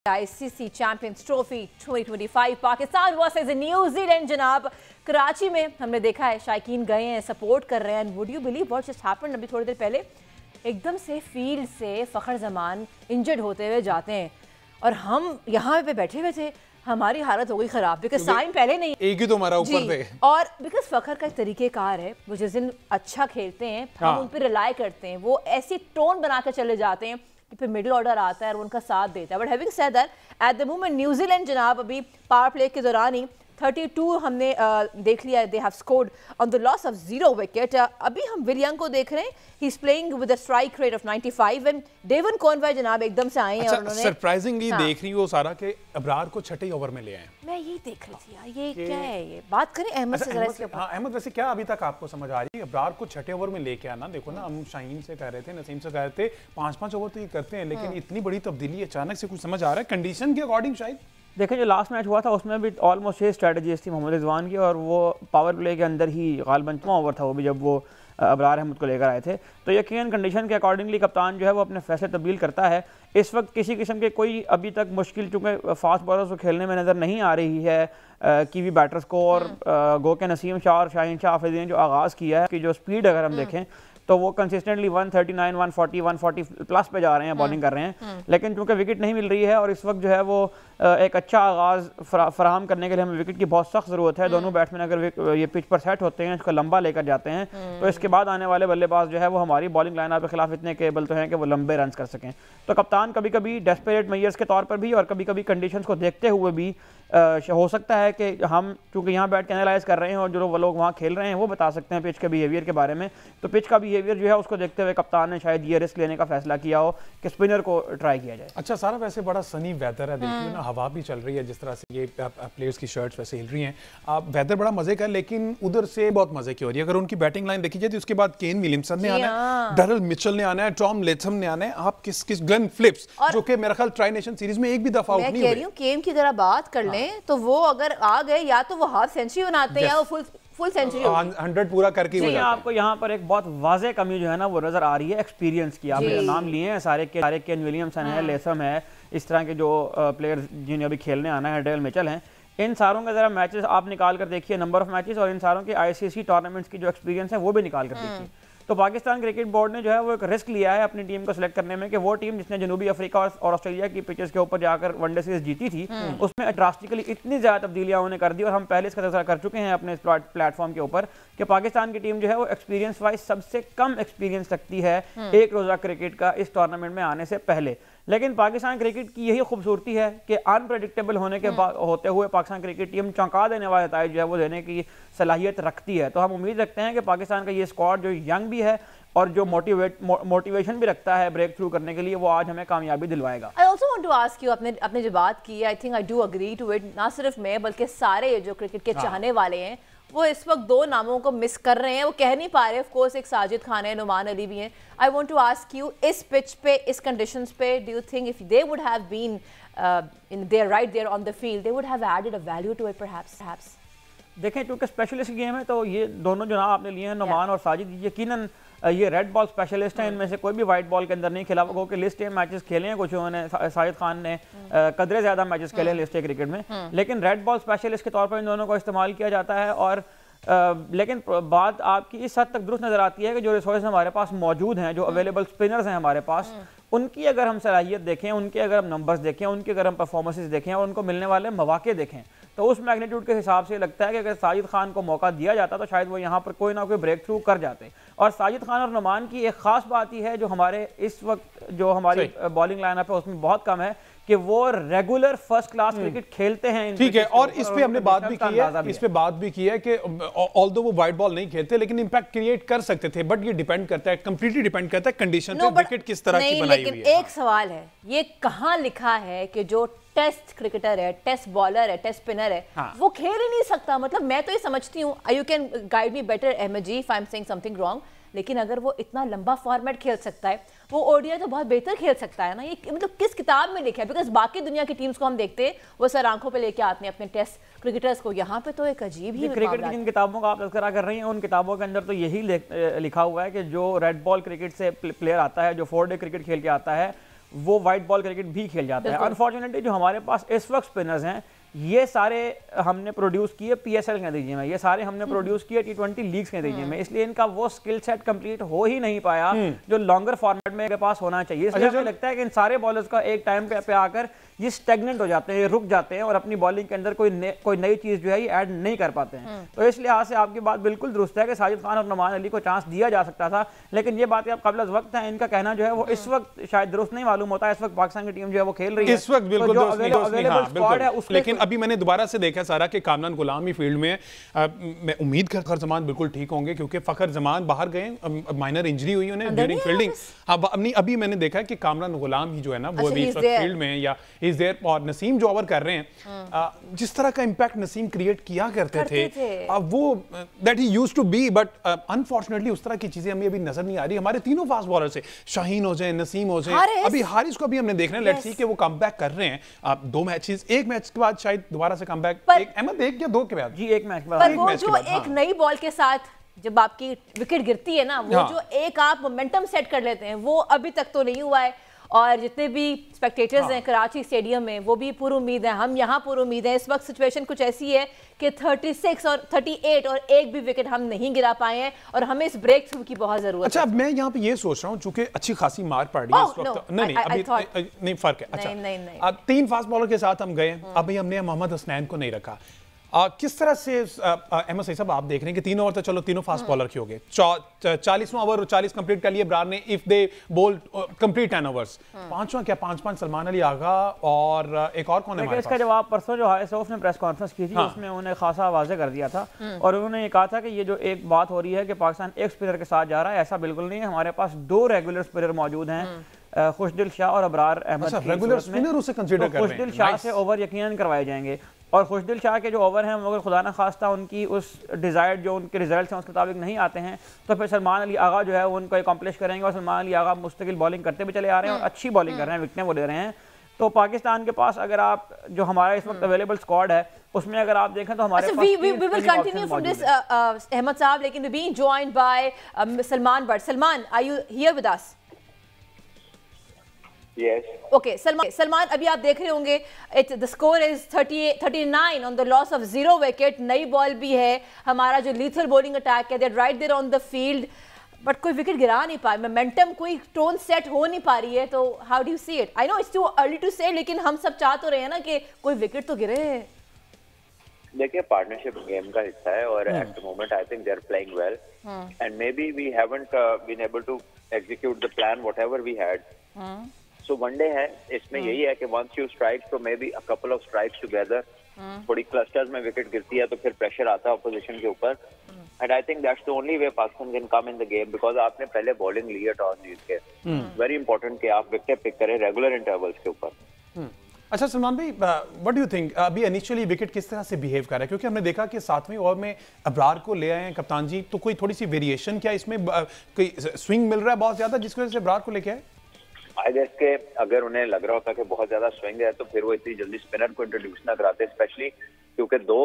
ICC champions trophy 2025 Pakistan versus New Zealand जनाब कराची में हमने देखा है शायकीन गए हैं सपोर्ट कर रहे हैं and would you believe what just happened अभी थोड़ी देर पहले एकदम से फील्ड से फ़खर जमान इंजर्ड होते हुए जाते हैं और हम यहाँ पे बैठे हुए थे हमारी हालत हो गई ख़राब बिकॉज साइम पहले नहीं एक ही तो हमारा ऊपर थे और बिकॉज फ़खर का एक तरीक़ेकार है वो जिस दिन अच्छा खेलते हैं हम उन पर रिलाई करते हैं वो ऐसी टोन बना कर चले जाते हैं फिर मिडिल ऑर्डर आता है और उनका साथ देता है but having said that at the moment New Zealand जनाब अभी पावर प्ले के दौरान ही 32 हमने देख लिया they have scored on the loss of 0 wicket अभी हम विलियम को देख रहे हैं he is playing with a strike rate of 95 and Devon Conway जनाब एकदम से आए हैं और उन्होंने सरप्राइजिंगली देख रही हो सारा के अबरार को छठे ओवर में ले आए मैं यही देख रही थी यार ये क्या है ये बात करें अहमद से जरा इसके ऊपर अहमद वैसे क्या अभी तक आपको समझ आ रही है अबरार को छठे ओवर में लेके आना देखो ना हम शाहीन से कह रहे थे नसीम से कह रहे थे 5-5 ओवर तो ये करते हैं लेकिन इतनी बड़ी तब्दीली अचानक से कुछ समझ आ रहा है कंडीशन के अकॉर्डिंग शायद देखिए जो लास्ट मैच हुआ था उसमें भी ऑलमोस्ट ये स्ट्रेटजीज थी मोहम्मद रिजवान की और वो पावर प्ले के अंदर ही गालिबन 5वां ओवर था वो भी जब वो अबरार अहमद को लेकर आए थे तो यकीनन कंडीशन के अकॉर्डिंगली कप्तान जो है वो अपने फैसले तब्दील करता है इस वक्त किसी किस्म के कोई अभी तक मुश्किल चूँकि फास्ट बॉलर्स को खेलने में नज़र नहीं आ रही है कीवी बैटर्स को और गो के नसीम शाह और शाहीन शाह आफरीदी ने जो आगाज़ किया है कि जो स्पीड अगर हम देखें तो वो कंसिस्टेंटली 139, 140, 140 प्लस पे जा रहे हैं बॉलिंग कर रहे हैं लेकिन चूंकि विकेट नहीं मिल रही है और इस वक्त जो है वो एक अच्छा आगाज़ फराहम करने के लिए हमें विकेट की बहुत सख्त ज़रूरत है दोनों बैट्समैन अगर ये पिच पर सेट होते हैं इसको लंबा लेकर जाते हैं तो इसके बाद आने वाले बल्लेबाज जो है वो हमारी बॉलिंग लाइनअप के खिलाफ इतने केबल तो हैं कि वो लंबे रन कर सकें तो कप्तान कभी कभी डेस्परेट मेजर्स के तौर पर भी और कभी कभी कंडीशंस को देखते हुए भी हो सकता है कि हम चूँकि यहाँ बैठ के एनालाइज कर रहे हैं और जो लोग वहाँ खेल रहे हैं वो बता सकते हैं पिच के बिहेवियर के बारे में तो पिच का बिहेवियर जो है उसको देखते हुए कप्तान ने शायद ये रिस्क लेने का फैसला किया हो कि स्पिनर को ट्राई किया जाए अच्छा सारा वैसे बड़ा सनी वेदर है देखिए ना हवा भी चल रही है जिस तरह से ये प्लेयर्स की शर्ट्स वैसे हिल रही हैं वेदर बड़ा मजे का है लेकिन उधर से बहुत मजे की हो रही है अगर उनकी बैटिंग लाइन देखी जाए तो उसके बाद केन विलियमसन ने आना है डरल मिचेल ने आना है टॉम लेथम ने आना है आप किस ग्लेन फिलिप्स जो कि मेरा ख्याल ट्राई नेशन सीरीज में एक भी दफा आउट नहीं हुए केन की जरा बात कर लें तो वो अगर आ गए या तो वो हाफ सेंचुरी बनाते हैं या वो फुल सेंचुरी 100 पूरा करके ही आपको यहाँ पर एक बहुत वाज़ेह कमी जो है ना वो नजर आ रही है एक्सपीरियंस की आपने नाम लिए हैं सारे केन विलियमसन है लेथम है इस तरह के जो प्लेयर्स जिन्हें अभी खेलने आना है डेल मिचेल हैं इन सारों का जरा मैचेस आप निकाल कर देखिए नंबर ऑफ मैचेस और इन सारों के आईसीसी टूर्नामेंट्स की जो एक्सपीरियंस है वो भी निकाल कर देखिए तो पाकिस्तान क्रिकेट बोर्ड ने जो है वो एक रिस्क लिया है अपनी टीम को सिलेक्ट करने में कि वो टीम जिसने जनूबी अफ्रीका और ऑस्ट्रेलिया की पिचेस के ऊपर जाकर वनडे सीरीज जीती थी उसमें ड्रास्टिकली इतनी ज़्यादा तब्दीलियां उन्होंने कर दी और हम पहले इसका तज़किरा कर चुके हैं अपने प्लेटफॉर्म के ऊपर कि पाकिस्तान की टीम जो है वो एक्सपीरियंस वाइज सबसे कम एक्सपीरियंस रखती है एक रोज़ा क्रिकेट का इस टूर्नामेंट में आने से पहले लेकिन पाकिस्तान क्रिकेट की यही खूबसूरती है कि अनप्रेडिक्टेबल होने के होते हुए पाकिस्तान क्रिकेट टीम चौंका देने वाले नतीजे जो है वो देने की सलाहियत रखती है तो हम उम्मीद रखते हैं कि पाकिस्तान का ये स्क्वाड जो यंग भी है और जो मोटिवेशन भी रखता है ब्रेक थ्रू करने के लिए वो आज हमें कामयाबी दिलवाएगा I also want to ask you आपने जो बात की I think I do agree to it ना सिर्फ मैं बल्कि सारे जो क्रिकेट के चाहने वाले हैं वो इस वक्त दो नामों को मिस कर रहे हैं वो कह नहीं पा रहे ऑफ कोर्स एक साजिद खान है नुमान अली भी हैं I want to ask you इस पिच पे इस कंडीशंस पे do you think if they would have been in there right there on the field they would have added a value to it perhaps देखें क्योंकि specialist game है तो ये दोनों जो नाम आपने लिए हैं नुमान और साजिद यकीनन ये रेड बॉल स्पेशलिस्ट हैं इनमें से कोई भी वाइट बॉल के अंदर नहीं खेला क्योंकि लिस्ट ए मैचेस खेले हैं कुछ उन्होंने साजिद खान ने कदरे ज़्यादा मैचेस खेले लिस्ट ए क्रिकेट में लेकिन रेड बॉल स्पेशलिस्ट के तौर पर इन दोनों को इस्तेमाल किया जाता है और लेकिन बात आपकी इस हद तक दुरुस्त नज़र आती है कि जो रिसोर्स हमारे पास मौजूद हैं जो अवेलेबल स्पिनर्स हैं हमारे पास उनकी अगर हम सलाहियत देखें उनके अगर हम नंबर्स देखें उनके अगर हम परफॉर्मेंसेस देखें और उनको मिलने वाले मौके देखें तो उस मैग्नीट्यूड के हिसाब से लगता है कि अगर साजिद खान को मौका दिया जाता तो शायद वो यहाँ पर कोई ना कोई ब्रेक थ्रू कर जाते और साजिद खान और नुमान की एक खास बात ही है जो हमारे इस वक्त जो हमारी बॉलिंग लाइनअप है उसमें बहुत कम है कि वो रेगुलर फर्स्ट क्लास क्रिकेट खेलते हैं ठीक है और इस पे हमने बात भी की है कि ऑल्दो वो वाइट बॉल नहीं खेलते लेकिन इंपैक्ट क्रिएट कर सकते थे बट ये डिपेंड करता है कंप्लीटली डिपेंड करता है कंडीशन पे विकेट किस तरह की बनाई हुई है लेकिन एक सवाल है ये कहां लिखा है कि जो टेस्ट क्रिकेटर है टेस्ट बॉलर है टेस्ट स्पिनर है वो खेल ही नहीं सकता मतलब मैं तो ये समझती हूँ you can guide me better Ahmed ji if I am saying something wrong लेकिन अगर वो इतना लंबा फॉर्मेट खेल सकता है वो ओडीआई तो बहुत बेहतर खेल सकता है ना ये मतलब किस किताब में लिखा है बिकॉज बाकी दुनिया की टीम्स को हम देखते हैं वो सर आंखों पे लेके आते हैं अपने टेस्ट क्रिकेटर्स को यहाँ पे तो एक अजीब ही क्रिकेट की जिन किताबों का आप तज़किरा कर रही हैं उन किताबों के अंदर तो यही लिखा हुआ है कि जो रेड बॉल क्रिकेट से प्लेयर आता है जो 4 डे क्रिकेट खेल के आता है वो वाइट बॉल क्रिकेट भी खेल जाता है। अनफॉर्चुनेटली जो हमारे पास इस वक्त स्पिनर्स हैं ये सारे हमने प्रोड्यूस किए PSL के नतीजे में, ये सारे हमने प्रोड्यूस किए T20 लीग्स के नतीजे में, इसलिए इनका वो स्किल सेट कंप्लीट हो ही नहीं पाया जो लॉन्गर फॉर्मेट में पास होना चाहिए। इसलिए मुझे लगता है कि इन सारे बॉलर्स का एक टाइम पे आकर ये स्टेगनेंट हो जाते हैं, ये रुक जाते हैं और अपनी बॉलिंग के अंदर कोई नई चीज जो है ये ऐड नहीं कर पाते हैं। तो इस लिहाज से आपकी बात बिल्कुल दुरुस्त है कि साजिद खान और नुमान अली को चांस दिया जा सकता था, लेकिन ये बात आप काबिल वक्त है, इनका कहना जो है वो इस वक्त शायद दुरुस्त नहीं मालूम होता। इस वक्त पाकिस्तान की टीम जो है वो खेल रही है इस वक्त बिल्कुल लेकिन अभी मैंने दोबारा से देखा सारा कि कामरान गुलाम ही फील्ड में मैं उम्मीद कर फखर जमान बिल्कुल ठीक होंगे क्योंकि फखर जमान बाहर गए, माइनर इंजरी हुई उन्हें ड्यूरिंग फील्डिंग। अभी मैंने देखा कि कामरान गुलाम ही जो है ना वो अभी इस वक्त फील्ड में या इज देयर, और नसीम जो ओवर कर रहे हैं जिस तरह का इंपैक्ट नसीम क्रिएट किया करते थे वो that he used to be, but unfortunately उस तरह की चीजें हमें अभी नजर नहीं आ रही। हमारे तीनों फास्ट बॉलर से शाहीन हो जाए, नसीम हो जाए, अभी हारिस को भी हमने देख रहे हैं, लेट्स सी कि वो कमबैक कर रहे हैं। 2 मैचेस, एक मैच के बाद शायद दोबारा से कमबैक, अहमद 1 या 2 के बाद जी 1 मैच के बाद, वो जो एक नई बॉल के साथ जब आपकी विकेट गिरती है ना वो जो एक आप मोमेंटम सेट कर लेते हैं वो अभी तक तो नहीं हुआ है। और जितने भी स्पेक्टेटर्स हैं कराची स्टेडियम में वो भी पूरी उम्मीद है, हम यहाँ पूरी उम्मीद है। इस वक्त सिचुएशन कुछ ऐसी है कि 36 और 38 और एक भी विकेट हम नहीं गिरा पाए हैं और हमें इस ब्रेक थ्रू की बहुत जरूरत है। अच्छा, अब मैं यहाँ पे ये सोच रहा हूँ चूंकि अच्छी खासी मार पड़ रही है इस वक्त, नहीं फर्क है। अच्छा, 3 फास्ट बॉलर के साथ हम गए, अभी हमने मोहम्मद हसनैन को नहीं रखा। किस तरह से अहमद सईद साहब आप देख रहे हैं कि 3 ओवर तो चलो तीनों फास्ट बॉलर के हो गए, 40वां ओवर 40 कंप्लीट कर लिए ब्रार ने, if they bowled complete 10 overs, 5वां क्या 5 सलमान अली आगा और एक और कौन है? इसका जवाब परसों जो हारिस रऊफ ने प्रेस कॉन्फ्रेंस की थी उसमें उन्होंने खासा वाज़ेह कर दिया था और उन्होंने ये कहा था कि ये जो एक बात हो रही है कि पाकिस्तान एक स्पिनर के साथ जा रहा है, ऐसा बिल्कुल नहीं है। हमारे पास 2 रेगुलर स्पिनर मौजूद हैं, खुशदिल शाह और अबरार अहमद। रेगुलर स्पिनर उसे कंसीडर कर रहे हैं, खुशदिल शाह से ओवर यकीनन करवाए जाएंगे और खुशदिल शाह के जो ओवर हैं अगर खुदा न खास्ता उनकी उस डिज़ायर्ड जो उनके रिजल्ट हैं उसके मुताबिक नहीं आते हैं तो फिर सलमान अली आगा जो है वो उनको अकम्प्लिश करेंगे और सलमान अली आगा मुस्तकिल बॉलिंग करते भी चले आ रहे हैं और अच्छी बॉलिंग कर रहे हैं, विकेटें वो ले रहे हैं। तो पाकिस्तान के पास अगर आप जो हमारा इस वक्त अवेलेबल स्क्वाड है उसमें अगर आप देखें तो हमारे पास we will continue from this Ahmad साहब, लेकिन we're being joined by Salman Butt. Salman, are you here with us? Yes. Okay, Salman, अभी आप देख रहे होंगे the score is 39 on the loss of 0 wicket. नई बॉल भी है, हमारा जो lethal bowling attack है, they're right there on the field, but कोई विकेट गिरा नहीं पा, मोमेंटम कोई टोन सेट हो नहीं पा रही है। तो how do you see it? I know it's too early to say, लेकिन हम सब चाह तो रहे हैं ना कि कोई विकेट तो गिरे। देखिए, पार्टनरशिप गेम का हिस्सा है और at the moment I think they are playing well and maybe we haven't been able to execute the plan whatever we had. So one day है, इसमें यही है कि वंस यू स्ट्राइक तो maybe a couple of strikes together, थोड़ी clusters में wicket गिरती है तो फिर प्रेशर आता है ऑपोजिशन के ऊपर and I think that's the only way Pakistan can come in the game because आपने पहले बॉलिंग ली है टॉस जीत के। वेरी इंपॉर्टेंट कि आप विकेट पिक करें रेगुलर इंटरवल्स के ऊपर। अच्छा सलमान भाई, व्हाट डू यू थिंक अभी इनिशियली विकेट किस तरह से बिहेव कर रहा है? क्योंकि हमने देखा कि 7वें ओवर में अबरार को ले आए हैं कप्तान जी, तो कोई थोड़ी सी वेरिएशन क्या इसमें कोई स्विंग मिल रहा है बहुत ज्यादा जिसकी वजह से अबरार को लेके आए? आई गेस के अगर उन्हें लग रहा होता कि बहुत ज्यादा स्विंग है तो फिर वो इतनी जल्दी स्पिनर को इंट्रोड्यूस ना कराते, स्पेशली क्योंकि 2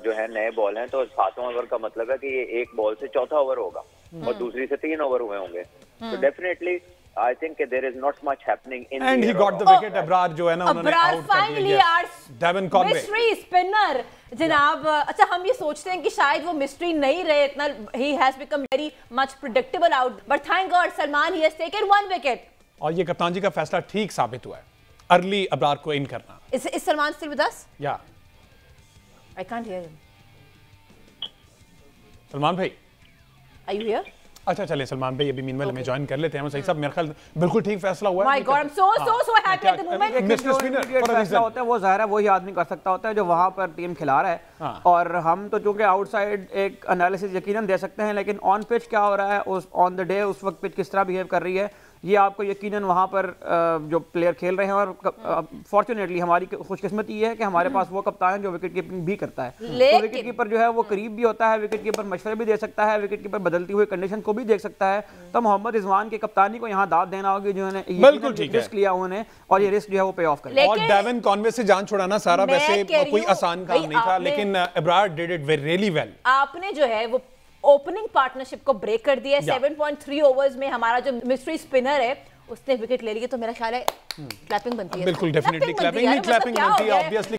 जो है नए बॉल हैं तो 7वां ओवर का मतलब है कि ये एक बॉल से चौथा ओवर होगा और दूसरी से 3 ओवर हुए होंगे। तो definitely I think there is not much happening in and he got the wicket. Abrar जो है ना उन्होंने आउट कर दिया। डेवन कॉनवे मिस्ट्री स्पिनर जनाब। अच्छा, हम ये सोचते हैं कि शायद वो मिस्ट्री नहीं रहे इतना, he has become very much predictable out, but thank God Salman he has taken 1 wicket. और ये कप्तान जी का फैसला ठीक साबित हुआ है, अर्ली अबरार को इन करना। Is Salman still with us? Yeah. I can't hear him. Salman भाई, are you here? अच्छा चले सलमान भाई अभी मीनवेल में ज्वाइन कर लेते हैं। सही साहब, मेरे ख्याल बिल्कुल ठीक फैसला हुआ है। My God, I'm so happy at the moment. Mister spinner फैसला होता है वो ज़ाहिर है वही आदमी कर सकता होता है जो वहाँ पर टीम खिला रहा है और हम तो चूंकि आउटसाइड एक एनालिसिस यकीनन दे सकते हैं, लेकिन ऑन पिच क्या हो रहा है, उस ऑन द डे उस वक्त पिच किस तरह बिहेव कर रही है, ये आपको यकीनन वहाँ पर जो प्लेयर खेल रहे हैं। और फॉर्चुनेटली हमारी खुशकिस्मती ये है कि हमारे पास वो कप्तान है जो विकेट कीपिंग भी करता है। तो विकेट कीपर जो है वो करीब भी होता है, विकेट कीपर मशवरे भी दे सकता है, विकेट कीपर बदलती हुई कंडीशन को भी देख सकता है। तो मोहम्मद रिजवान की कप्तानी को यहाँ दाद देना होगी जिन्होंने रिस्क लिया उन्होंने और ये रिस्क जो है वो पे ऑफ कर। और डेवन कॉनवे से जान छुड़ाना सारा वैसे कोई आसान काम नहीं था, लेकिन Abrar did it really well. आपने जो है वो ओपनिंग पार्टनरशिप को ब्रेक कर दिया है। 7.3 ओवर्स में हमारा जो मिस्ट्री स्पिनर है उसने विकेट ले ली तो मेरा ख्याल है क्लैपिंग बनती है, बिल्कुल डेफिनेटली क्लैपिंग क्लैपिंग बनती है ऑब्वियसली।